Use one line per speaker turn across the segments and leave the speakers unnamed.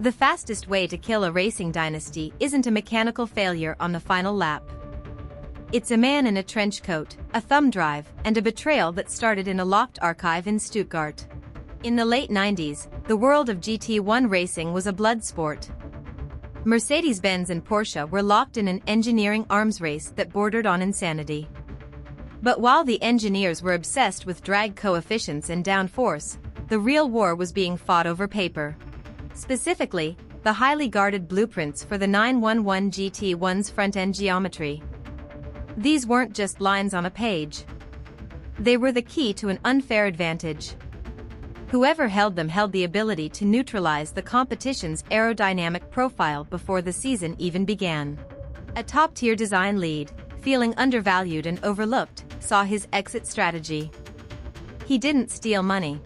The fastest way to kill a racing dynasty isn't a mechanical failure on the final lap. It's a man in a trench coat, a thumb drive, and a betrayal that started in a locked archive in Stuttgart. In the late 90s, the world of GT1 racing was a blood sport. Mercedes-Benz and Porsche were locked in an engineering arms race that bordered on insanity. But while the engineers were obsessed with drag coefficients and downforce, the real war was being fought over paper. Specifically, the highly guarded blueprints for the 911 GT1's front-end geometry. These weren't just lines on a page. They were the key to an unfair advantage. Whoever held them held the ability to neutralize the competition's aerodynamic profile before the season even began. A top-tier design lead, feeling undervalued and overlooked, saw his exit strategy. He didn't steal money.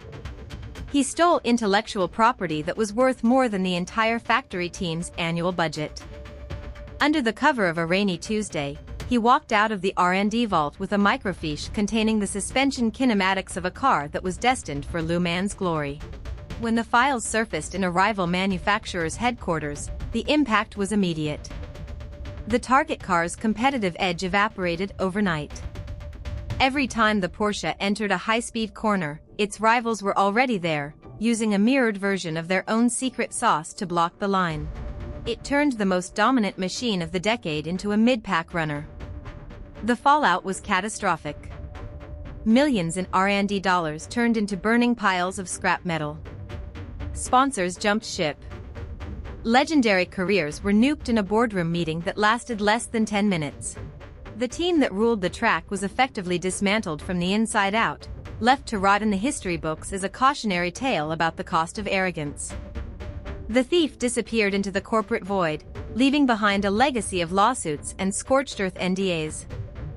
He stole intellectual property that was worth more than the entire factory team's annual budget. Under the cover of a rainy Tuesday, he walked out of the R&D vault with a microfiche containing the suspension kinematics of a car that was destined for Le Mans glory. When the files surfaced in a rival manufacturer's headquarters, the impact was immediate. The target car's competitive edge evaporated overnight. Every time the Porsche entered a high-speed corner, its rivals were already there, using a mirrored version of their own secret sauce to block the line. It turned the most dominant machine of the decade into a mid-pack runner. The fallout was catastrophic. Millions in R&D dollars turned into burning piles of scrap metal. Sponsors jumped ship. Legendary careers were nuked in a boardroom meeting that lasted less than 10 minutes. The team that ruled the track was effectively dismantled from the inside out, left to rot in the history books as a cautionary tale about the cost of arrogance. The thief disappeared into the corporate void, leaving behind a legacy of lawsuits and scorched-earth NDAs.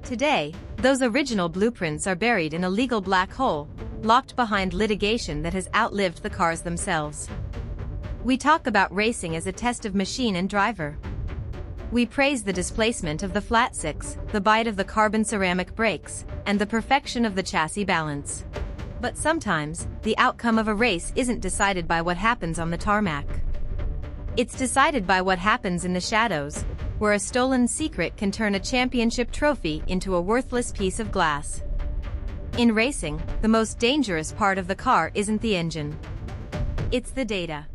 Today, those original blueprints are buried in a legal black hole, locked behind litigation that has outlived the cars themselves. We talk about racing as a test of machine and driver. We praise the displacement of the flat six, the bite of the carbon ceramic brakes, and the perfection of the chassis balance. But sometimes, the outcome of a race isn't decided by what happens on the tarmac. It's decided by what happens in the shadows, where a stolen secret can turn a championship trophy into a worthless piece of glass. In racing, the most dangerous part of the car isn't the engine. It's the data.